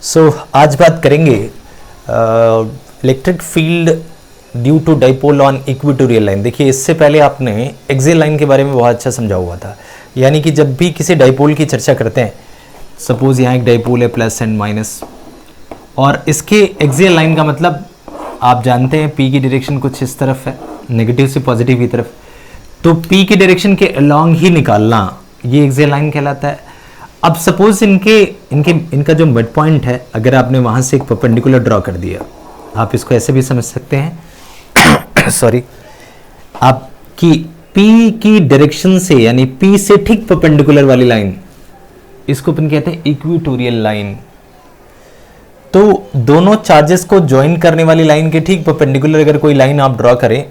आज बात करेंगे electric field due to dipole on equatorial line. देखिए, इससे पहले आपने एक्सियल लाइन के बारे में बहुत अच्छा समझा हुआ था। यानी कि जब भी किसी डाइपोल की चर्चा करते हैं, सपोज यहाँ एक डाइपोल है प्लस एंड माइनस, और इसके एक्सियल लाइन का मतलब आप जानते हैं पी की डायरेक्शन कुछ इस तरफ है, नेगेटिव से पॉजिटिव की तरफ, तो पी की डायरेक्शन के अलोंग ही निकालना ये एक्सियल लाइन कहलाता है। अब सपोज इनका जो मिड पॉइंट है, अगर आपने वहां से एक परपेंडिकुलर ड्रॉ कर दिया, आप इसको ऐसे भी समझ सकते हैं सॉरी, आपकी P की डायरेक्शन से यानी P से ठीक परपेंडिकुलर वाली लाइन, इसको अपन कहते हैं इक्वेटोरियल लाइन। तो दोनों चार्जेस को ज्वाइन करने वाली लाइन के ठीक परपेंडिकुलर अगर कोई लाइन आप ड्रॉ करें,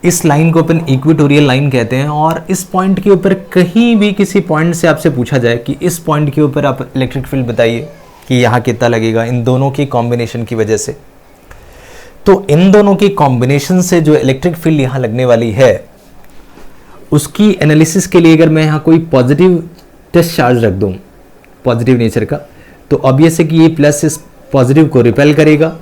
इस लाइन को अपन इक्वेटोरियल लाइन कहते हैं। और इस पॉइंट के ऊपर कहीं भी किसी पॉइंट से आपसे पूछा जाए कि इस पॉइंट के ऊपर आप इलेक्ट्रिक फील्ड बताइए कि यहाँ कितना लगेगा, इन दोनों की कॉम्बिनेशन की वजह से, तो इन दोनों की कॉम्बिनेशन से जो इलेक्ट्रिक फील्ड यहाँ लगने वाली है, उसकी एनालिसिस के लिए अगर मैं यहाँ कोई पॉजिटिव टेस्ट चार्ज रख दूँ पॉजिटिव नेचर का, तो ऑब्वियस है कि ये प्लस इस पॉजिटिव को रिपेल करेगा,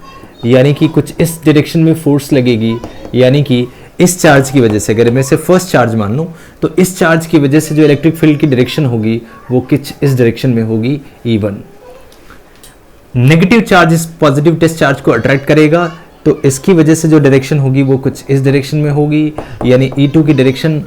यानी कि कुछ इस डायरेक्शन में फोर्स लगेगी। यानी कि इस चार्ज की वजह से, अगर मैं इसे फर्स्ट चार्ज मान लूँ, तो इस चार्ज की वजह से जो इलेक्ट्रिक फील्ड की डायरेक्शन होगी वो कुछ इस डायरेक्शन में होगी, E1। नेगेटिव चार्ज इस पॉजिटिव टेस्ट चार्ज को अट्रैक्ट करेगा, तो इसकी वजह से जो डायरेक्शन होगी वो कुछ इस डायरेक्शन में होगी, यानी E2 की डायरेक्शन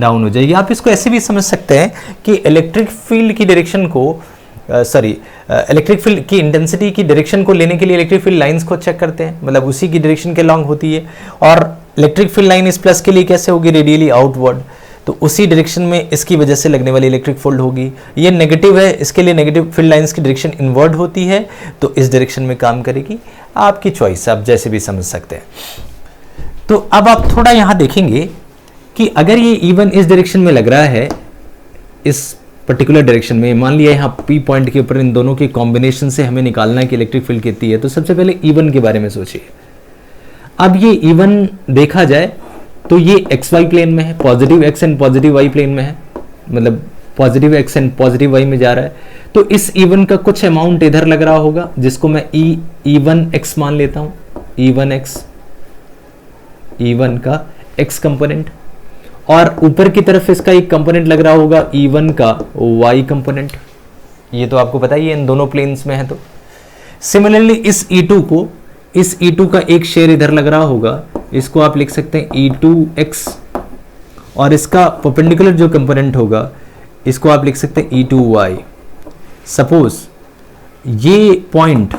डाउन हो जाएगी। आप इसको ऐसे भी समझ सकते हैं कि इलेक्ट्रिक फील्ड की डायरेक्शन को इलेक्ट्रिक फील्ड की इंटेंसिटी की डायरेक्शन को लेने के लिए इलेक्ट्रिक फील्ड लाइंस को चेक करते हैं, मतलब उसी की डायरेक्शन के लॉन्ग होती है। और इलेक्ट्रिक फील्ड लाइन इस प्लस के लिए कैसे होगी, रेडियली आउटवर्ड, तो उसी डायरेक्शन में इसकी वजह से लगने वाली इलेक्ट्रिक फील्ड होगी। ये नेगेटिव है, इसके लिए नेगेटिव फील्ड लाइंस की डायरेक्शन इनवर्ड होती है, तो इस डायरेक्शन में काम करेगी। आपकी चॉइस, आप जैसे भी समझ सकते हैं। तो अब आप थोड़ा यहां देखेंगे कि अगर ये E1 इस डायरेक्शन में लग रहा है, इस पर्टिकुलर डायरेक्शन में, मान लिया यहाँ P पॉइंट के ऊपर इन दोनों के कॉम्बिनेशन से हमें निकालना है कि इलेक्ट्रिक फील्ड कितनी है, तो सबसे पहले E1 के बारे में सोचिए। अब ये E1 देखा जाए तो ये XY प्लेन में है, positive X and positive Y plane में है, मतलब positive X and positive Y में जा रहा है। तो इस E1 का कुछ अमाउंट इधर लग रहा होगा, जिसको मैं E1X मान लेता हूं, E1 का X कंपोनेंट, और ऊपर की तरफ इसका एक कंपोनेंट लग रहा होगा E1 का Y कंपोनेंट। ये तो आपको पता ही है, इन दोनों प्लेन्स में है। तो सिमिलरली इस E2 का एक शेयर इधर लग रहा होगा, इसको आप लिख सकते हैं E2X, और इसका परपेंडिकुलर जो कंपोनेंट होगा इसको आप लिख सकते हैं E2Y। सपोज ये पॉइंट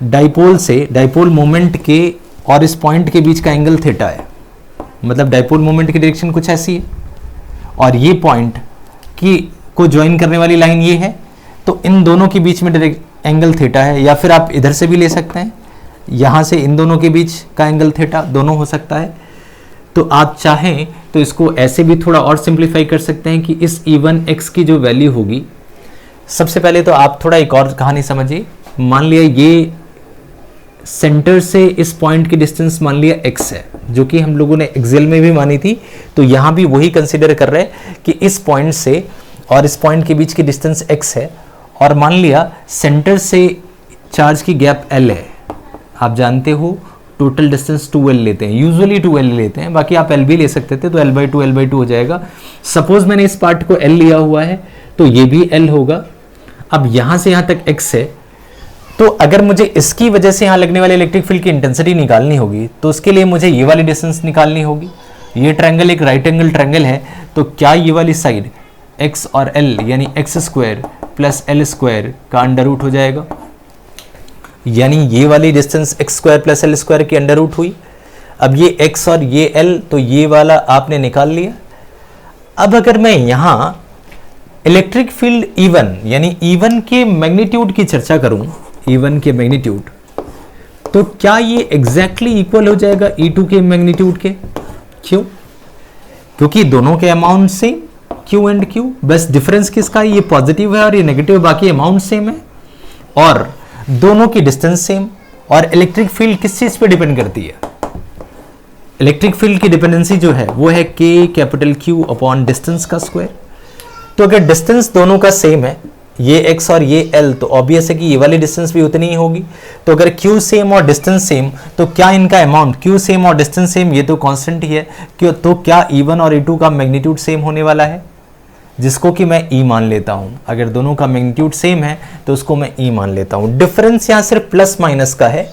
डाइपोल मोमेंट के और इस पॉइंट के बीच का एंगल थीटा है, मतलब डाइपोल मोमेंट की डायरेक्शन कुछ ऐसी है, और ये पॉइंट को ज्वाइन करने वाली लाइन ये है, तो इन दोनों के बीच में एंगल थीटा है। या फिर आप इधर से भी ले सकते हैं, यहां से इन दोनों के बीच का एंगल थीटा, दोनों हो सकता है। तो आप चाहें तो इसको ऐसे भी थोड़ा और सिंप्लीफाई कर सकते हैं कि इस E1X की जो वैल्यू होगी, सबसे पहले तो आप थोड़ा एक और कहानी समझिए। मान लिया ये सेंटर से इस पॉइंट की डिस्टेंस मान लिया x है, जो कि हम लोगों ने एक्सियल में भी मानी थी, तो यहां भी वही कंसीडर कर रहे हैं कि इस पॉइंट से और इस पॉइंट के बीच की डिस्टेंस x है, और मान लिया सेंटर से चार्ज की गैप L है। आप जानते हो टोटल डिस्टेंस 2L लेते हैं, यूजुअली 2L लेते हैं, बाकी आप L भी ले सकते थे, तो L/2 हो जाएगा। सपोज मैंने इस पार्ट को L लिया हुआ है, तो ये भी L होगा। अब यहां से यहां तक x है, तो अगर मुझे इसकी वजह से यहां लगने वाले इलेक्ट्रिक फील्ड की इंटेंसिटी निकालनी होगी, तो उसके लिए मुझे ये वाली डिस्टेंस निकालनी होगी। ये ट्रायंगल एक राइट एंगल ट्रायंगल है, तो क्या ये वाली साइड x और L यानी x² प्लस L² का अंडर रूट हो जाएगा, यानी ये वाली डिस्टेंस x² प्लस L² की अंडर रूट हुई। अब ये x और ये L, तो ये वाला आपने निकाल लिया। अब अगर मैं यहां इलेक्ट्रिक फील्ड E1 यानी E1 के मैग्नीट्यूड की चर्चा करूं, E1 के मैग्नीट्यूड, तो क्या ये एग्जैक्टली इक्वल हो जाएगा E2 के मैग्नीट्यूड के? क्यों? क्योंकि दोनों के amount same, Q and Q, बस डिफरेंस किसका, ये पॉजिटिव है और ये नेगेटिव, बाकी अमाउंट सेम है, और दोनों की डिस्टेंस सेम। और इलेक्ट्रिक फील्ड किस चीज पे डिपेंड करती है? इलेक्ट्रिक फील्ड की डिपेंडेंसी जो है वो है K capital Q upon distance का स्क्वायर। तो अगर डिस्टेंस दोनों का सेम है, ये x और ये l, तो ऑब्वियस है कि ये वाली डिस्टेंस भी उतनी ही होगी। तो अगर q सेम और डिस्टेंस सेम, तो क्या इनका अमाउंट, q सेम और डिस्टेंस सेम, ये तो कांस्टेंट ही है, क्यों, तो क्या E1 और E2 का मैग्नीट्यूड सेम होने वाला है, जिसको कि मैं E मान लेता हूं। अगर दोनों का मैग्नीट्यूड सेम है तो उसको मैं E मान लेता हूं। डिफरेंस यहां सिर्फ प्लस माइनस का है,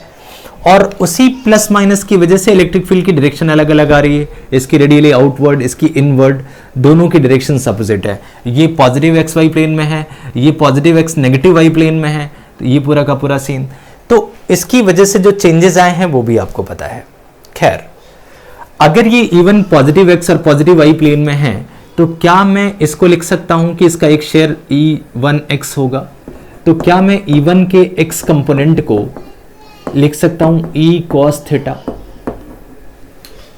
और उसी प्लस माइनस की वजह से इलेक्ट्रिक फील्ड की डायरेक्शन अलग अलग आ रही है। इसकी रेडियली आउटवर्ड, इसकी इनवर्ड, दोनों की डायरेक्शन अपोजिट है। ये पॉजिटिव एक्स वाई प्लेन में है, ये positive X negative Y plane में है, तो ये पूरा का पूरा सीन। तो इसकी वजह से जो चेंजेस आए हैं वो भी आपको पता है। खैर, अगर ये इवन पॉजिटिव एक्स और पॉजिटिव वाई प्लेन में है, तो क्या मैं इसको लिख सकता हूं कि इसका एक शेयर E1x होगा? तो क्या मैं E1 के x कंपोनेंट को लिख सकता हूं E cos theta?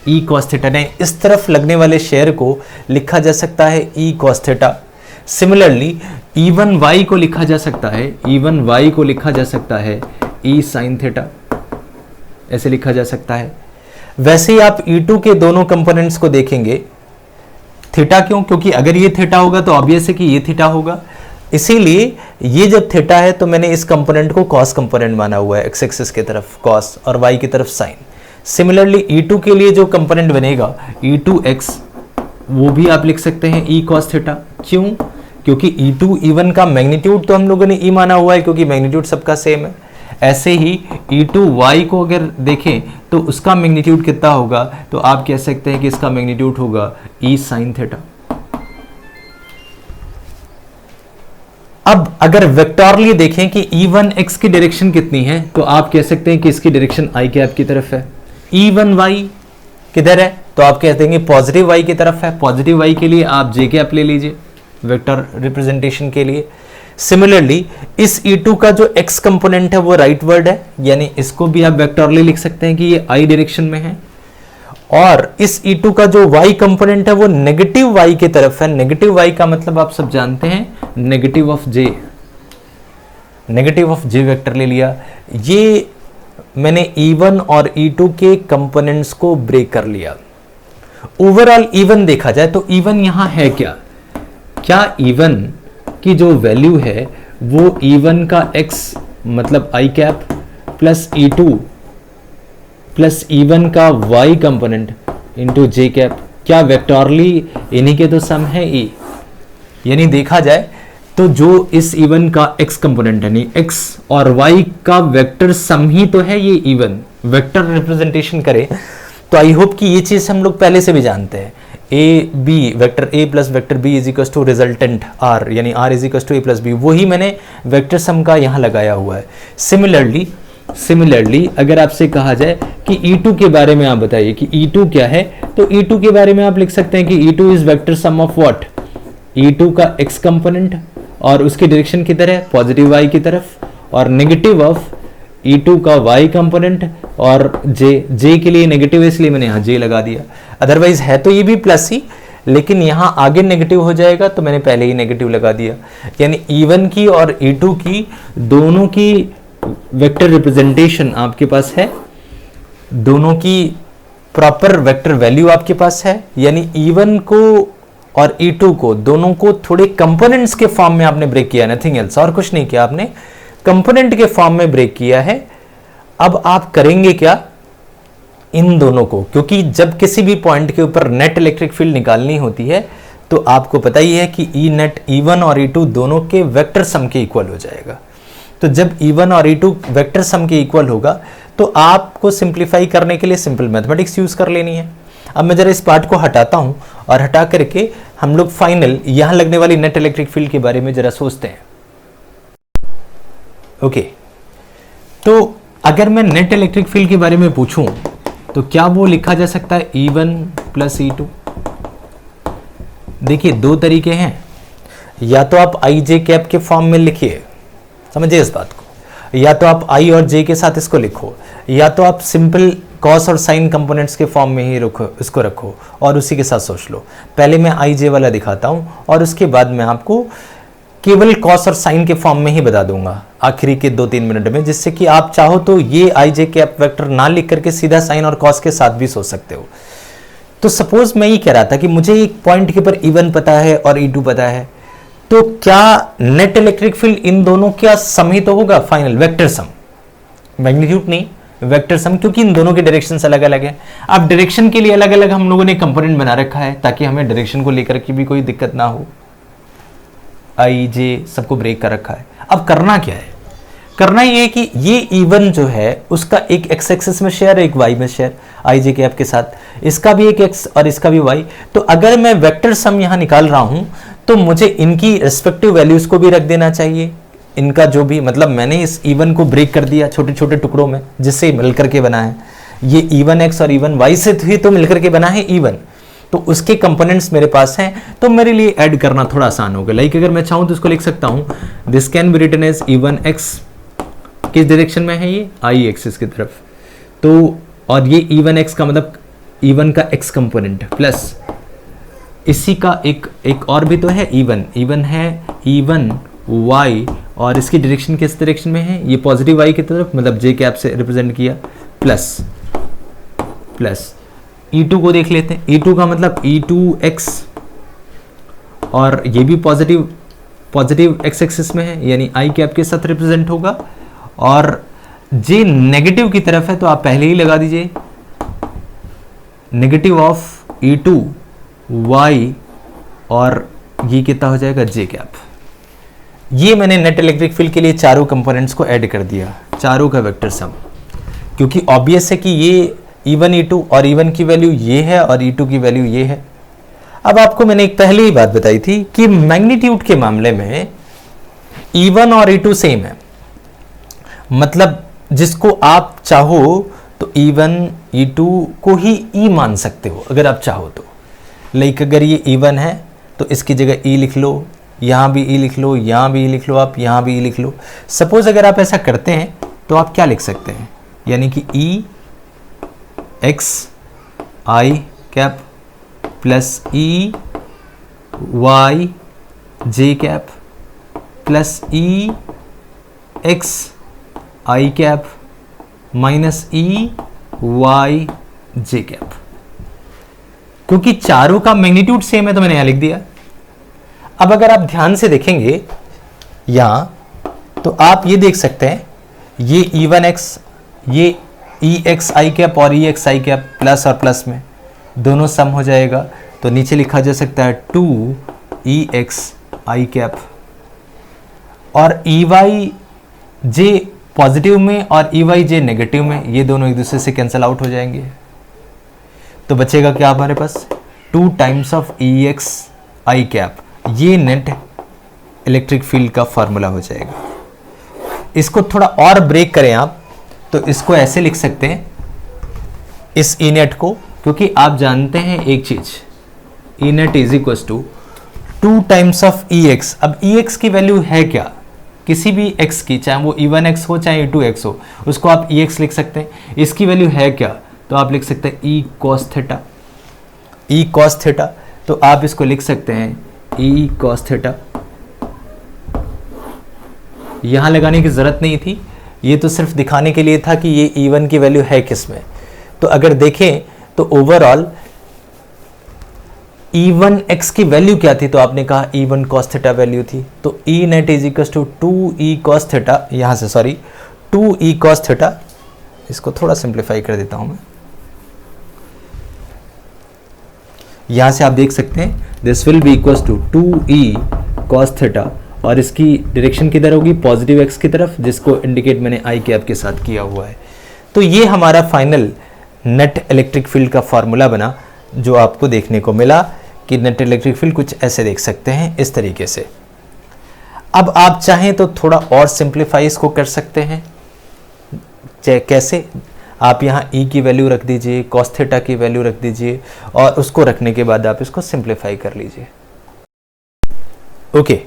E cos theta ने इस तरफ लगने वाले शेयर को लिखा जा सकता है E cos theta. Similarly E1y को लिखा जा सकता है, E1y को लिखा जा सकता है E sin थीटा, ऐसे लिखा जा सकता है। वैसे ही आप E2 के दोनों कंपोनेंट्स को देखेंगे, थीटा क्यों? क्योंकि अगर ये थीटा होगा तो ऑब्वियस है कि ये थीटा होगा, इसीलिए ये जब थीटा है तो मैंने इस कंपोनेंट को कॉस कंपोनेंट माना हुआ है, एक्स एक्सिस की तरफ कॉस और वाई की तरफ साइन। सिमिलरली E2 के लिए जो कंपोनेंट बनेगा E2x, वो भी आप लिख सकते हैं E cos थीटा। क्यों? क्योंकि E2 E1 का मैग्नीट्यूड तो हम लोगों ने E माना हुआ है, क्योंकि मैग्नीट्यूड सबका सेम है। ऐसे ही E2y को अगर देखें तो उसका मैग्नीट्यूड कितना होगा, तो आप कह सकते हैं कि इसका मैग्नीट्यूड होगा E sin थीटा। अब अगर वेक्टोरली देखें कि E1x की डायरेक्शन कितनी है, तो आप कह सकते हैं कि इसकी डायरेक्शन i कैप की तरफ है। E1y किधर है, तो आप कहते हैं पॉजिटिव y की तरफ है। पॉजिटिव y के लिए आप j कैप ले लीजिए वेक्टर रिप्रेजेंटेशन के लिए। सिमिलरली इस E2 का जो x कंपोनेंट है वो राइटवर्ड है, यानी इसको भी आप वेक्टोरली लिख सकते हैं कि ये i डायरेक्शन में है। और इस E2 का जो y कंपोनेंट है वो नेगेटिव y की तरफ है। नेगेटिव y का मतलब आप सब जानते हैं, negative of j, negative of j vector ले लिया। ये मैंने E1 और E2 के कंपोनेंट्स को ब्रेक कर लिया। ओवरऑल E1 देखा जाए तो E1 यहां है क्या? क्या E1 की जो वैल्यू है वो E1 का x मतलब i cap plus E2 plus E1 का y component into j cap, क्या वेक्टोरली इन्हीं के तो सम है E? यानी देखा जाए तो जो इस E1 का x कंपोनेंट है, नहीं x और y का वेक्टर सम ही तो है ये E1। वेक्टर रिप्रेजेंटेशन करें तो आई होप कि ये चीज हम लोग पहले से भी जानते हैं। A B vector A plus vector B is equal to resultant R, यानी R is equal to A plus B, वही मैंने वेक्टर सम का यहाँ लगाया हुआ है। सिमिलरली अगर आपसे कहा जाए कि E2 के बारे में आप बताइए कि E2 क्या है, तो E2 के बारे में आप लिख सकते हैं कि E2 is vector sum of what, E2 का x कंपोनेंट और उसकी डायरेक्शन किधर है, पॉजिटिव y की तरफ, और नेगेटिव ऑफ E2 का y कंपोनेंट और j के लिए नेगेटिव है इसलिए मैंने यहाँ j लगा दिया। अदरवाइज है तो ये भी प्लस ही, लेकिन यहाँ आगे नेगेटिव हो जाएगा तो मैंने पहले ही नेगेटिव लगा दिया। यानी E1 की और E2 की दोनों की वेक्टर रिप्रेजेंटेशन आपके पास है, दोनों की प्रॉपर वेक्टर वैल्यू आपके पास है। यानी E1 को और E2 को दोनों को थोड़े कंपोनेंट्स के फॉर्म में आपने ब्रेक किया, नथिंग एल्स, और कुछ नहीं किया, आपने कंपोनेंट के फॉर्म में ब्रेक किया है। अब आप करेंगे क्या, इन दोनों को, क्योंकि जब किसी भी पॉइंट के ऊपर नेट इलेक्ट्रिक फील्ड निकालनी होती है तो आपको पता ही है कि ई नेट E1 और E2 दोनों के वेक्टर सम के इक्वल हो जाएगा। तो जब E1 और E2 वेक्टर सम के इक्वल होगा तो आपको सिंप्लीफाई करने के लिए सिंपल मैथमेटिक्स यूज कर लेनी है। अब मैं जरा इस पार्ट को हटाता हूं और हटा करके हम लोग फाइनल यहां लगने वाली नेट इलेक्ट्रिक फील्ड के बारे में जरा सोचते हैं। ओके, तो अगर मैं नेट इलेक्ट्रिक फील्ड के बारे में पूछूं तो क्या वो लिखा जा सकता है E1 प्लस E2? देखिए दो तरीके हैं, या तो आप आई जे कैप के फॉर्म में लिखिए, समझिए इस बात को, या तो आप आई और जे के साथ इसको लिखो, या तो आप सिंपल कॉस और साइन कंपोनेंट्स के फॉर्म में ही इसको रखो और उसी के साथ सोच लो। पहले मैं आई जे वाला दिखाता हूं और उसके बाद मैं आपको केवल कॉस और साइन के फॉर्म में ही बता दूंगा आखिरी के 2-3 मिनट में, जिससे कि आप चाहो तो ये आई जे कैप वेक्टर ना लिख करके सीधा साइन और कॉस के साथ भी सोच सकते हो। तो सपोज मैं ये कह रहा था कि मुझे एक पॉइंट के ऊपर E1 पता है और E2 पता है, तो क्या नेट इलेक्ट्रिक फील्ड इन दोनों का सम ही तो होगा फाइनल, वेक्टर सम, मैग्नीट्यूड नहीं, वेक्टर सम, क्योंकि इन दोनों के डायरेक्शंस अलग अलग हैं। अब डायरेक्शन के लिए अलग अलग हम लोगों ने कंपोनेंट बना रखा है ताकि हमें डायरेक्शन को लेकर के भी कोई दिक्कत ना हो। आई जे सबको ब्रेक कर रखा है। अब करना क्या है, करना ये है कि ये E1 जो है उसका एक एक्स एक्सिस में शेयर, एक वाई में शेयर, आई जे कैप के साथ, इसका भी एक एक्स और इसका भी वाई। तो अगर मैं वेक्टर सम यहां निकाल रहा हूं तो मुझे इनकी रिस्पेक्टिव वैल्यूज को भी रख देना चाहिए। इनका जो भी मतलब मैंने इस E1 को ब्रेक कर दिया छोटे छोटे टुकड़ों में जिससे मिलकर के बना है। ये E1x और E1y से ही तो मिलकर के बना है E1, तो उसके कंपोनेंट्स मेरे पास हैं, तो मेरे लिए ऐड करना थोड़ा आसान होगा। लाइक अगर मैं चाहूं तो इसको लिख सकता हूं, this can be written as E1x, किस डायरेक्शन में है ये, आई एक्सिस की तरफ, तो और ये E1x का मतलब E1 का x कंपोनेंट प्लस इसी का एक और भी तो है E1 है E1y, और इसकी डायरेक्शन किस डायरेक्शन में है, ये पॉजिटिव y की तरफ, मतलब j कैप से रिप्रेजेंट किया, प्लस E2 को देख लेते हैं। E2 का मतलब E2x, और ये भी पॉजिटिव x एक्सिस में है, यानी i कैप के साथ रिप्रेजेंट होगा, और j नेगेटिव की तरफ है तो आप पहले ही लगा दीजिए नेगेटिव ऑफ E2y, और ये कितना हो जाएगा j कैप। ये मैंने नेट इलेक्ट्रिक फील्ड के लिए चारों कंपोनेंट्स को ऐड कर दिया, चारों का वेक्टर सम, क्योंकि ऑब्वियस है कि ये E1 E2 और E1 की वैल्यू ये है और E2 की वैल्यू ये है। अब आपको मैंने एक पहले ही बात बताई थी कि मैग्नीट्यूड के मामले में E1 और E2 सेम है, मतलब जिसको आप चाहो तो E1 E2 को ही E मान सकते हो अगर आप चाहो तो। लाइक अगर ये E1 है तो इसकी जगह E लिख लो, यहाँ भी E लिख लो, यहाँ भी E लिख लो, आप यहाँ भी E लिख लो। सपोज अगर आप ऐसा करते हैं तो आप क्या लिख सकते हैं, यानी कि E x i cap plus E y j cap plus E x i cap minus E y j cap. क्योंकि चारों का मैग्नीट्यूड सेम है तो मैंने यहां लिख दिया। अब अगर आप ध्यान से देखेंगे यहां, तो आप ये देख सकते हैं ये E1x, ये EX i कैप और EX i कैप प्लस और प्लस में दोनों सम हो जाएगा, तो नीचे लिखा जा सकता है 2EX i कैप, और EY j पॉजिटिव में और EY j नेगेटिव में, ये दोनों एक दूसरे से कैंसिल आउट हो जाएंगे। तो बचेगा क्या हमारे पास, 2 times of EX i cap. ये नेट इलेक्ट्रिक फील्ड का फॉर्मूला हो जाएगा। इसको थोड़ा और ब्रेक करें आप तो इसको ऐसे लिख सकते हैं इस E नेट को, क्योंकि आप जानते हैं एक चीज, E net is equal to 2 times of EX। अब EX की वैल्यू है क्या, किसी भी x की, चाहे वो E1x हो चाहे E2x हो, उसको आप EX लिख सकते हैं। इसकी वैल्यू है क्या, तो आप लिख सकते हैं E cos theta, E cos theta, तो आप इसको लिख सकते हैं E cos थीटा। यहां लगाने की जरूरत नहीं थी, ये तो सिर्फ दिखाने के लिए था कि ये E1 की वैल्यू है किस में। तो अगर देखें तो ओवरऑल E1x की वैल्यू क्या थी, तो आपने कहा E1 cos थीटा वैल्यू थी, तो E net is equal to 2E cos theta, यहां से सॉरी 2E cos थीटा। इसको थोड़ा सिंप्लीफाई कर देता हूं मैं, यहां से आप देख सकते हैं this will be equal to 2E cos theta, और इसकी डायरेक्शन किधर होगी, पॉजिटिव x की तरफ, जिसको इंडिकेट मैंने i कैप के साथ किया हुआ है। तो ये हमारा फाइनल नेट इलेक्ट्रिक फील्ड का फॉर्मूला बना, जो आपको देखने को मिला कि नेट इलेक्ट्रिक फील्ड कुछ ऐसे देख सकते हैं इस तरीके से। अब आप चाहें तो थोड़ा और सिंप्लीफाई इसको कर सकते हैं। कैसे, आप यहाँ E की वैल्यू रख दीजिए, cos थीटा की वैल्यू रख दीजिए, और उसको रखने के बाद आप इसको सिंप्लीफाई कर लीजिए। ओके,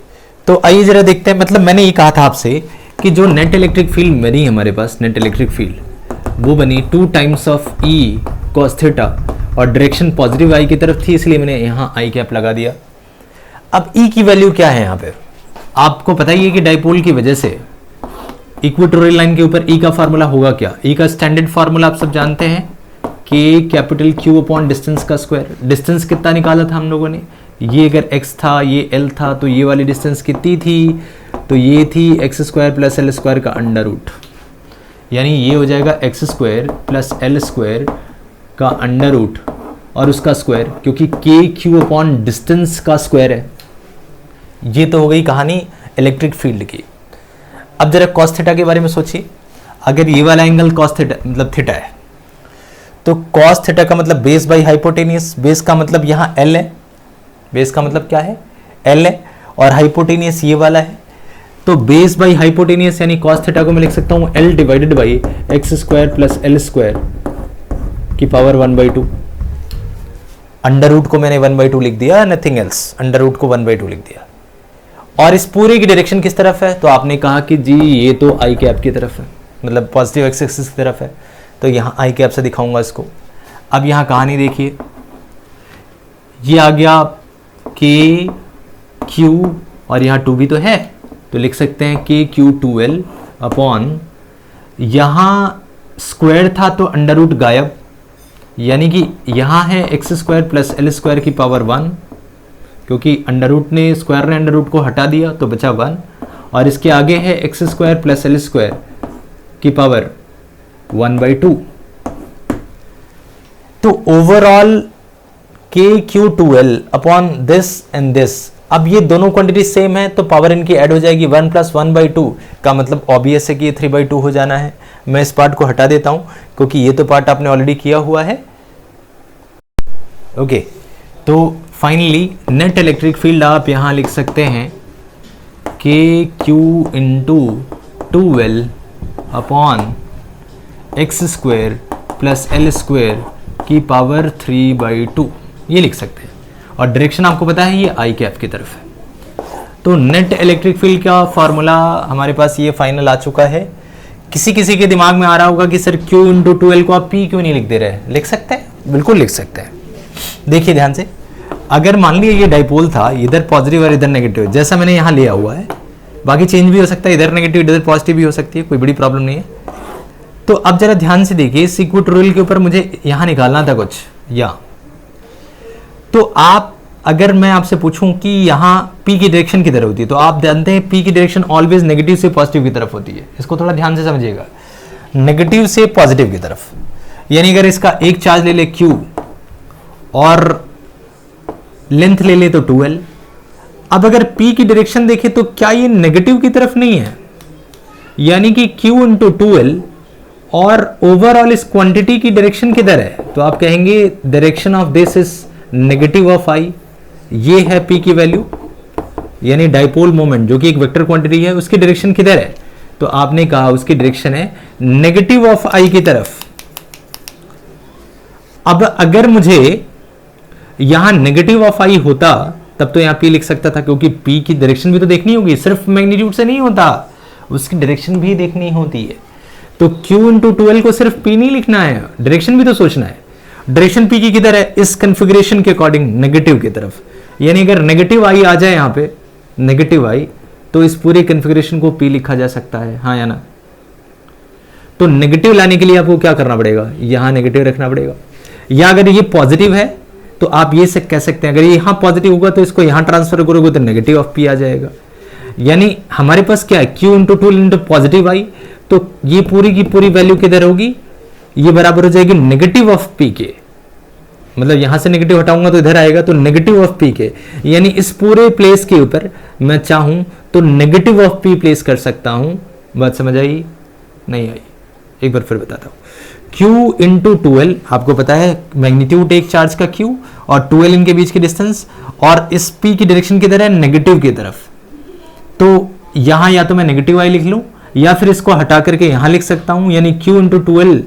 तो आइए जरा देखते हैं। मतलब मैंने ये कहा था आपसे कि जो नेट इलेक्ट्रिक फील्ड बनी हमारे पास, नेट इलेक्ट्रिक फील्ड वो बनी 2 times of E cos theta, और डायरेक्शन पॉजिटिव I की तरफ थी, इसलिए मैंने यहाँ I कैप लगा दिया। अब E की वैल्यू क्या है यहाँ पे, आपको पता ही है कि डाइपोल की वजह से इक्वेटोरियल लाइन के ऊपर E का फार्मूला होगा क्या। E का स्टैंडर्ड फार्मूला आप सब जानते हैं, K capital Q upon distance का स्क्वायर। डिस्टेंस कितना निकाला था हम लोगों ने, ये अगर x था, ये l था, तो ये वाली डिस्टेंस कितनी थी? तो ये थी x square plus L square का अंडर रूट, यानी ये हो जाएगा x square plus L square का अंडर रूट और उसका स्क्वायर, क्योंकि के क्यू अपॉन डिस्टेंस का स्क्वायर है। ये तो हो गई कहानी इलेक्ट्रिक फील्ड की। अब जरा कॉस थीटा के बारे में सोचिए। अगर ये वाला एंगल कॉस थीटा मतलब थीटा है, तो कॉस थीटा का मतलब बेस बाई हाइपोटेनियस, बेस का मतलब यहाँ एल है, बेस का मतलब क्या है? एल है, और हाइपोटेनियस ये वाला है, तो बेस बाई हाइपोटेनियस यानी कॉस थीटा को मैं लिख सकता हूँ L divided by x square plus L square की पावर 1/2। अंडर रूट को मैंने 1/2 लिख दिया, नथिंग एल्स, अंडर रूट को 1/2 लिख दिया। और इस पूरे की डायरेक्शन किस तरफ है? तो आपने कहा कि जी ये तो आई कैप की तरफ है, मतलब पॉजिटिव एक्स एक्सिस की तरफ है, तो यहाँ आई कैप से दिखाऊंगा इसको। अब यहाँ कहानी देखिए, ये आ गया के क्यू और यहाँ 2 भी तो है, तो लिख सकते हैं के क्यू 2l अपॉन, यहाँ स्क्वायर था तो अंडर रूट गायब, यानी कि यहाँ है x square plus L square की पावर 1, क्योंकि अंडर रूट ने स्क्वायर ने अंडर रूट को हटा दिया तो बचा 1, और इसके आगे है x square plus L square की पावर 1/2। तो ओवरऑल के Q 2l upon this and this, अब ये दोनों क्वांटिटी सेम है तो पावर इनकी ऐड हो जाएगी 1 + 1/2 का मतलब ऑब्वियस है कि ये 3/2 हो जाना है। मैं इस पार्ट को हटा देता हूं क्योंकि ये तो पार्ट आपने ऑलरेडी किया हुआ है। ओके, तो फाइनली नेट इलेक्ट्रिक फील्ड आप यहां लिख सकते हैं के Q into 2l upon x square plus L square की पावर 3/2, ये लिख सकते हैं। और डायरेक्शन आपको पता है ये आई कैप की तरफ है। तो नेट इलेक्ट्रिक फील्ड का फॉर्मूला हमारे पास ये फाइनल आ चुका है। किसी किसी के दिमाग में आ रहा होगा कि सर Q इंटू 2l को आप P क्यों नहीं लिख दे रहे हैं? लिख सकते हैं, बिल्कुल लिख सकते हैं। देखिए ध्यान से, अगर मान लिया ये डाइपोल था, इधर पॉजिटिव और इधर नेगेटिव, जैसा मैंने यहाँ लिया हुआ है, बाकी चेंज भी हो सकता है, इधर नेगेटिव इधर पॉजिटिव भी हो सकती है, कोई बड़ी प्रॉब्लम नहीं है। तो अब जरा ध्यान से देखिए, इस इक्वेटोरियल के ऊपर मुझे यहाँ निकालना था कुछ, या तो आप अगर मैं आपसे पूछूं कि यहाँ P की डायरेक्शन किधर होती है, तो आप जानते हैं P की डायरेक्शन ऑलवेज नेगेटिव से पॉजिटिव की तरफ होती है। इसको थोड़ा ध्यान से समझिएगा, नेगेटिव से पॉजिटिव की तरफ, यानी अगर इसका एक चार्ज ले ले Q और लेंथ ले ले तो 2l। अब अगर P की डायरेक्शन देखे तो क्या ये नेगेटिव की तरफ नहीं है, यानी कि Q इंटू 2l, और ओवरऑल इस क्वांटिटी की डायरेक्शन किधर है? तो आप कहेंगे direction of this is negative of I, ये है P की वैल्यू, यानी डाइपोल मोमेंट जो कि एक वेक्टर क्वांटिटी है, उसकी डायरेक्शन किधर है? तो आपने कहा उसकी डायरेक्शन है नेगेटिव ऑफ आई की तरफ। अब अगर मुझे यहां नेगेटिव ऑफ आई होता तब तो यहां P लिख सकता था, क्योंकि P की डायरेक्शन भी तो देखनी होगी, सिर्फ मैग्नीट्यूड से नहीं होता, उसकी डायरेक्शन भी देखनी होती है। तो Q इंटू 2l को सिर्फ P नहीं लिखना है, डायरेक्शन भी तो सोचना है। डायरेक्शन P की किधर है? इस कन्फिग्रेशन के अकॉर्डिंग नेगेटिव की तरफ, यानी अगर नेगेटिव आई आ जाए यहाँ पे, नेगेटिव आई, तो इस पूरे कन्फिग्रेशन को P लिखा जा सकता है, हाँ या ना? तो नेगेटिव लाने के लिए आपको क्या करना पड़ेगा? यहाँ नेगेटिव रखना पड़ेगा, या अगर ये पॉजिटिव है तो आप ये से कह सकते हैं अगर ये यहाँ पॉजिटिव होगा तो इसको यहाँ ट्रांसफर करोगे तो नेगेटिव ऑफ P आ जाएगा। यानी हमारे पास क्या है? Q इंटू 2 इंटू पॉजिटिव आई, तो ये पूरी की पूरी वैल्यू किधर होगी? ये बराबर हो जाएगी नेगेटिव ऑफ P के, मतलब यहां से नेगेटिव हटाऊंगा तो इधर आएगा, तो नेगेटिव ऑफ P के, यानी इस पूरे प्लेस के ऊपर मैं चाहूं तो नेगेटिव ऑफ P प्लेस कर सकता हूं। बात समझ आई? नहीं आई? एक बार फिर बताता हूं। Q इंटू 2l, आपको पता है मैग्नीट्यूड एक चार्ज का Q और 2l इनके बीच की डिस्टेंस, और इस P की डायरेक्शन किधर है? नेगेटिव की तरफ। तो यहां या तो मैं नेगेटिव आई लिख लूं या फिर इसको हटा करके यहां लिख सकता हूं, यानी Q into 2l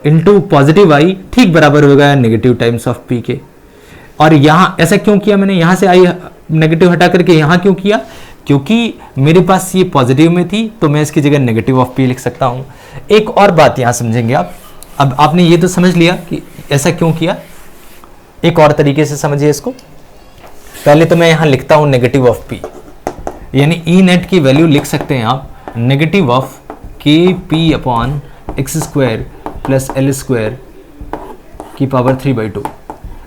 into positive I ठीक बराबर होगा नेगेटिव टाइम्स ऑफ P के। और यहां ऐसा क्यों किया मैंने? यहां से आई नेगेटिव हटा करके यहां क्यों किया? क्योंकि मेरे पास ये पॉजिटिव में थी तो मैं इसकी जगह नेगेटिव ऑफ P लिख सकता हूं। एक और बात यहां समझेंगे आप, अब आपने ये तो समझ लिया कि ऐसा क्यों किया, एक और तरीके से समझिए इसको। पहले तो मैं यहां लिखता हूं नेगेटिव ऑफ P, यानी ई नेट की वैल्यू लिख सकते हैं आप negative of KP upon x square plus L square की पावर 3/2।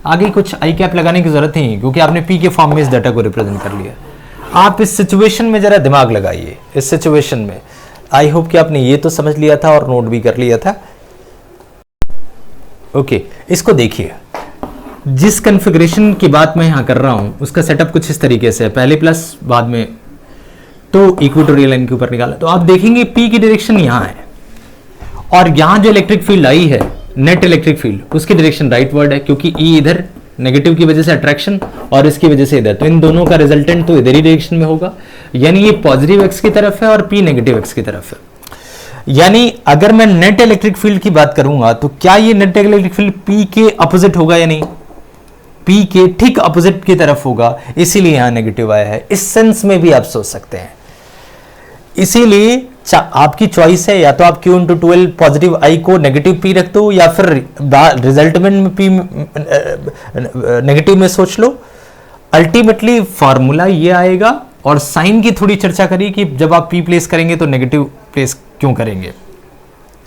आगे कुछ आई कैप लगाने की जरूरत नहीं, क्योंकि आपने पी के फॉर्म में इस डाटा को रिप्रेजेंट कर लिया। आप इस सिचुएशन में जरा दिमाग लगाइए, इस सिचुएशन में आई होप कि आपने ये तो समझ लिया था और नोट भी कर लिया था। ओके, इसको देखिए, जिस कॉन्फ़िगरेशन की बात मैं यहां कर रहा हूं उसका सेटअप कुछ इस तरीके से है, पहले प्लस बाद में तो इक्वेटोरियल लाइन के ऊपर निकाला, तो आप देखेंगे पी की डायरेक्शन यहां है और यहां जो इलेक्ट्रिक फील्ड आई है, नेट इलेक्ट्रिक फील्ड, उसकी डायरेक्शन राइटवर्ड है, क्योंकि ई इधर नेगेटिव की वजह से अट्रैक्शन और इसकी वजह से इधर, तो इन दोनों का रिजल्टेंट तो इधर ही डायरेक्शन में होगा, यानी ये पॉजिटिव एक्स की तरफ है और पी नेगेटिव एक्स की तरफ है। यानी अगर मैं नेट इलेक्ट्रिक फील्ड की बात करूंगा तो क्या ये नेट इलेक्ट्रिक फील्ड पी के अपोजिट होगा या नहीं? पी के ठीक अपोजिट की तरफ होगा, इसीलिए यहां नेगेटिव आया है। इस सेंस में भी आप सोच सकते हैं। इसीलिए आपकी चॉइस है, या तो आप Q × 12 पॉजिटिव आई को नेगेटिव पी रख दो, या फिर रिजल्टमेंट में पी नेगेटिव में सोच लो। अल्टीमेटली फॉर्मूला ये आएगा। और साइन की थोड़ी चर्चा करी कि जब आप पी प्लेस करेंगे तो नेगेटिव प्लेस क्यों करेंगे।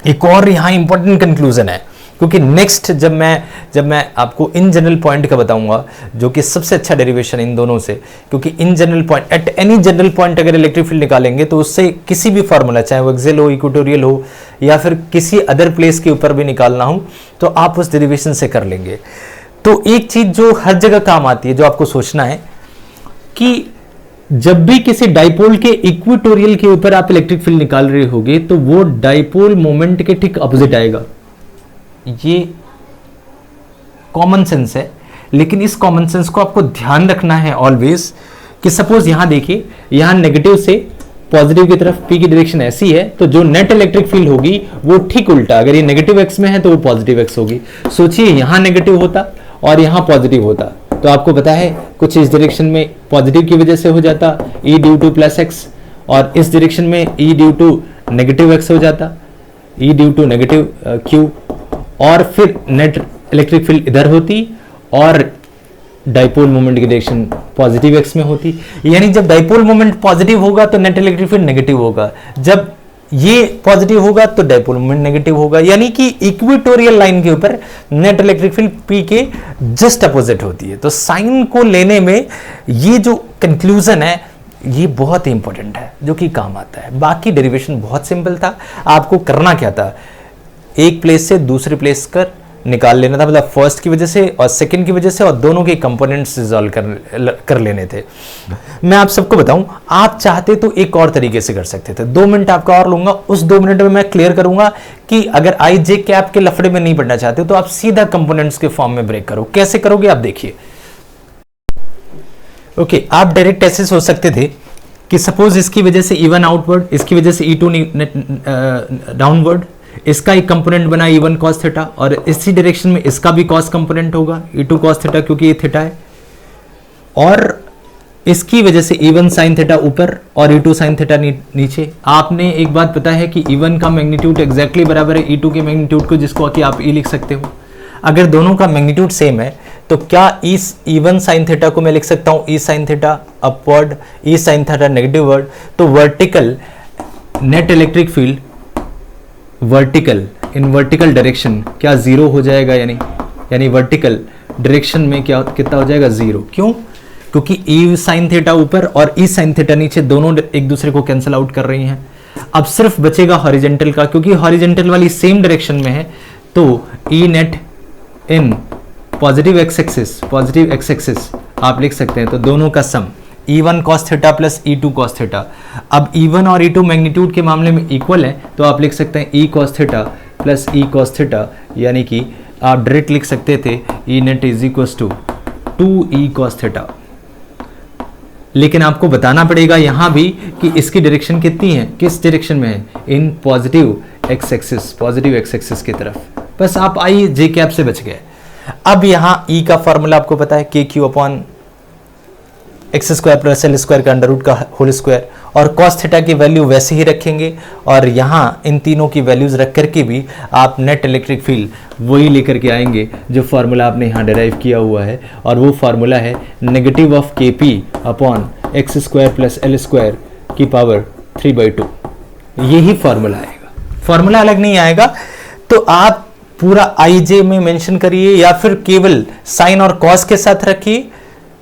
एक और यहां इंपॉर्टेंट कंक्लूजन है, क्योंकि नेक्स्ट जब मैं आपको इन जनरल पॉइंट का बताऊंगा, जो कि सबसे अच्छा डेरिवेशन इन दोनों से, क्योंकि in general point, at any general point अगर इलेक्ट्रिक फील्ड निकालेंगे तो उससे किसी भी फॉर्मूला, चाहे वो एक्सियल हो, इक्वेटोरियल हो, या फिर किसी अदर प्लेस के ऊपर भी निकालना हो, तो आप उस डेरिवेशन से कर लेंगे। तो एक चीज जो हर जगह काम आती है, जो आपको सोचना है कि जब भी किसी डाइपोल के इक्वेटोरियल के ऊपर आप इलेक्ट्रिक फील्ड निकाल रहे होगे तो वो डाइपोल मोमेंट के ठीक अपोजिट आएगा। ये कॉमन सेंस है, लेकिन इस कॉमन सेंस को आपको ध्यान रखना है ऑलवेज, कि सपोज यहां देखिए, यहां नेगेटिव से पॉजिटिव की तरफ पी की डायरेक्शन ऐसी है, तो जो नेट इलेक्ट्रिक फील्ड होगी वो ठीक उल्टा, अगर ये नेगेटिव एक्स में है तो वो पॉजिटिव एक्स होगी। सोचिए यहां नेगेटिव होता और यहां पॉजिटिव होता, तो आपको पता है कुछ इस डायरेक्शन में पॉजिटिव की वजह से हो जाता E due to plus X, और इस डायरेक्शन में E due to negative X हो जाता, E due to negative Q, और फिर नेट इलेक्ट्रिक फील्ड इधर होती और डाइपोल मोमेंट की डायरेक्शन पॉजिटिव एक्स में होती। यानी जब डाइपोल मोमेंट पॉजिटिव होगा तो नेट इलेक्ट्रिक फील्ड नेगेटिव होगा, जब ये पॉजिटिव होगा तो डाइपोल मोमेंट नेगेटिव होगा। यानी कि इक्वेटोरियल लाइन के ऊपर नेट इलेक्ट्रिक फील्ड पी के जस्ट अपोजिट होती है। तो साइन को लेने में ये जो कंक्लूजन है ये बहुत ही इंपॉर्टेंट है, जो कि काम आता है। बाकी डेरिवेशन बहुत सिंपल था। आपको करना क्या था, एक प्लेस से दूसरे प्लेस कर निकाल लेना था, मतलब फर्स्ट की वजह से और सेकंड की वजह से, और दोनों के कंपोनेंट्स रिजॉल्व कर लेने थे। मैं आप सबको बताऊं, आप चाहते तो एक और तरीके से कर सकते थे। 2 मिनट आपका और लूंगा, उस 2 मिनट में मैं क्लियर करूंगा कि अगर आई जे कैप के लफड़े में नहीं पढ़ना चाहते तो आप सीधा कंपोनेंट्स के फॉर्म में ब्रेक करो। कैसे करोगे आप देखिए। ओके, आप डायरेक्ट ऐसे सोच सकते थे कि सपोज इसकी वजह से E1 आउटवर्ड, इसकी वजह से E2 डाउनवर्ड, इसका एक कंपोनेंट बना E1 cos थीटा, और इसी डायरेक्शन में इसका भी cos कंपोनेंट होगा E2 cos थीटा, क्योंकि ये थीटा है, और इसकी वजह से E1 sin थीटा ऊपर और E2 sin थीटा नीचे। आपने एक बात पता है कि E1 का मैग्नीट्यूड एग्जैक्टली बराबर है E2 के मैग्नीट्यूड को, जिसको कि आप E लिख सकते हो। अगर दोनों का मैग्नीट्यूड सेम है तो क्या E1 sin थीटा को मैं लिख सकता हूं E sin theta upward, E sin theta negative word. तो vertical net electric field vertical in vertical direction क्या जीरो हो जाएगा, यानी वर्टिकल डायरेक्शन में क्या कितना हो जाएगा, जीरो। क्यों? क्योंकि E sin थीटा ऊपर और E sin थीटा नीचे दोनों एक दूसरे को कैंसिल आउट कर रही हैं। अब सिर्फ बचेगा हॉरिजेंटल का, क्योंकि हॉरिजेंटल वाली सेम डायरेक्शन में है, तो E net in positive x axis आप लिख सकते हैं, तो दोनों का सम E1 cos theta plus E2 cos theta. अब E1 और E2 मैग्नीट्यूड के मामले में इक्वल है, तो आप लिख सकते हैं E cos theta plus E cos theta, यानी कि आप डायरेक्ट लिख सकते थे E net is equal to 2E cos theta. लेकिन आपको बताना पड़ेगा यहां भी कि इसकी डायरेक्शन कितनी है, किस डायरेक्शन में है, इन पॉजिटिव एक्स एक्सिस की तरफ। बस आप आई जे कैप से बच गए। अब यहां E का फॉर्मूला आपको पता है, के Q upon x square plus L square का अंडर रूट का होल स्क्वायर, और कॉस थीटा की वैल्यू वैसे ही रखेंगे, और यहाँ इन तीनों की वैल्यूज रख करके भी आप नेट इलेक्ट्रिक फील्ड वही लेकर के आएंगे जो फार्मूला आपने यहाँ डिराइव किया हुआ है, और वो फार्मूला है नेगेटिव ऑफ के P upon x square plus L square की पावर 3/2। यही फार्मूला आएगा, फार्मूला अलग नहीं आएगा। तो आप पूरा IJ में मेंशन करिए या फिर केवल साइन और कॉस के साथ रखिए,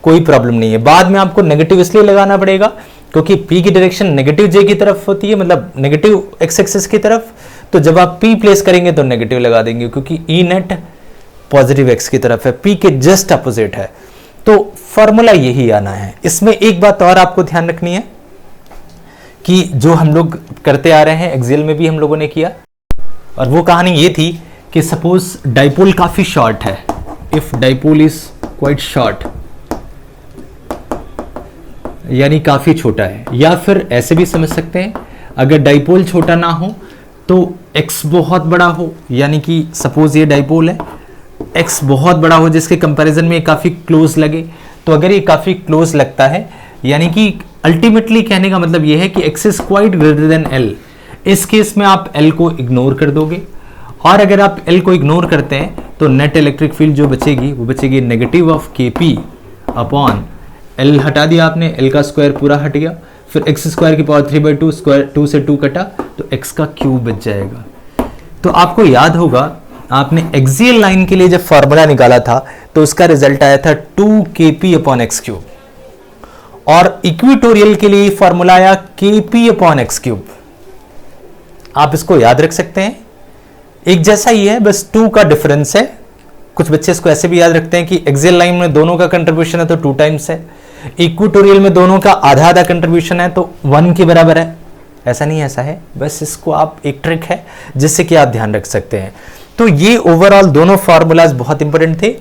कोई प्रॉब्लम नहीं है। बाद में आपको नेगेटिव इसलिए लगाना पड़ेगा क्योंकि P की डायरेक्शन नेगेटिव J की तरफ होती है, मतलब नेगेटिव एक्स एक्सिस की तरफ। तो जब आप P प्लेस करेंगे तो नेगेटिव लगा देंगे क्योंकि E नेट पॉजिटिव एक्स की तरफ है, P के जस्ट अपोजिट है। तो फॉर्मूला यही आना है। इसमें एक बात और आपको ध्यान रखनी है कि जो हम लोग करते आ रहे हैं, एक्सेल में भी हम लोगों ने किया, और वो कहानी ये थी कि सपोज डाइपोल काफी शॉर्ट है, if dipole is quite short, यानी काफी छोटा है, या फिर ऐसे भी समझ सकते हैं अगर डाइपोल छोटा ना हो तो x बहुत बड़ा हो, यानी कि सपोज ये डाइपोल है, x बहुत बड़ा हो जिसके कंपैरिजन में काफी क्लोज लगे। तो अगर ये काफी क्लोज लगता है, यानी कि अल्टीमेटली कहने का मतलब ये है कि x is quite greater than l। इस केस में आप l को इग्नोर कर दोगे, और अगर आप l को इग्नोर करते हैं तो नेट इलेक्ट्रिक फील्ड जो बचेगी वो बचेगी negative of kp upon l। हटा दिया आपने, l का स्क्वायर पूरा हट गया, फिर x स्क्वायर की पावर 3/2, स्क्वायर 2 से 2 कटा तो x का क्यूब बच जाएगा। तो आपको याद होगा आपने एक्सियल लाइन के लिए जब फॉर्मूला निकाला था तो उसका रिजल्ट आया था 2kp अपॉन एक्स क्यूब, और इक्वेटोरियल के लिए फॉर्मूला आया kp अपॉन एक्स क्यूब। आप इसको याद रख सकते हैं, एक जैसा ही है, बस 2 का डिफरेंस है। कुछ बच्चे इसको ऐसे भी याद रखते हैं कि एक्सियल लाइन में दोनों का कंट्रीब्यूशन है तो 2 टाइम्स है, इक्वेटोरियल में दोनों का आधा आधा कंट्रीब्यूशन है तो 1 के बराबर है। ऐसा नहीं, ऐसा है, बस इसको आप एक ट्रिक है जिससे कि आप ध्यान रख सकते हैं। तो ये ओवरऑल दोनों फॉर्मूलाज बहुत इंपॉर्टेंट थे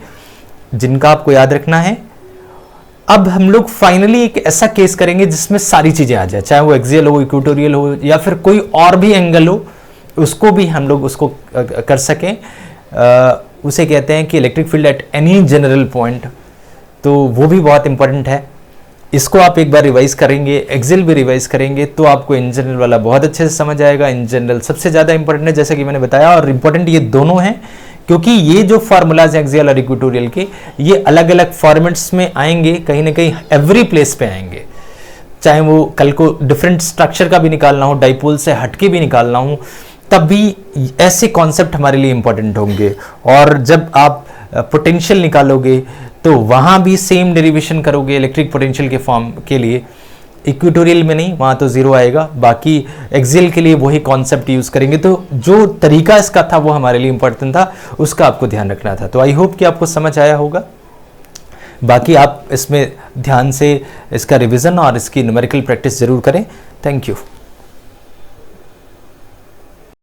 जिनका आपको याद रखना है। अब हम लोग फाइनली एक ऐसा केस करेंगे जिसमें सारी चीजें आ जाए, चाहे वो एक्सियल हो, इक्वेटोरियल हो, या फिर कोई और भी एंगल हो, उसको भी हम लोग उसको कर सकें। उसे कहते हैं कि electric field at any general point, तो वो भी बहुत इंपॉर्टेंट है। इसको आप एक बार रिवाइज करेंगे, एक्सेल भी रिवाइज करेंगे तो आपको इन जनरल वाला बहुत अच्छे से समझ आएगा। इन जनरल सबसे ज़्यादा इंपॉर्टेंट है, जैसा कि मैंने बताया, और इंपॉर्टेंट ये दोनों हैं क्योंकि ये जो फार्मूलाज हैं एक्सियल और इक्वेटोरियल के, ये अलग अलग फॉर्मेट्स में आएंगे, कहीं ना कहीं एवरी प्लेस पे आएंगे। चाहे वो कल को डिफरेंट स्ट्रक्चर का भी निकालना हो, डाइपोल से हटके भी निकालना हो, तब भी ऐसे कॉन्सेप्ट हमारे लिए इंपॉर्टेंट होंगे। और जब आप पोटेंशियल निकालोगे तो वहां भी सेम डेरिवेशन करोगे इलेक्ट्रिक पोटेंशियल के फॉर्म के लिए। इक्वेटोरियल में नहीं, वहां तो जीरो आएगा, बाकी एक्सियल के लिए वही कॉन्सेप्ट यूज करेंगे। तो जो तरीका इसका था वो हमारे लिए इंपॉर्टेंट था, उसका आपको ध्यान रखना था। तो आई होप कि आपको समझ आया होगा। बाकी आप इसमें ध्यान से इसका रिवीजन और इसकी न्यूमेरिकल प्रैक्टिस जरूर करें। Thank you.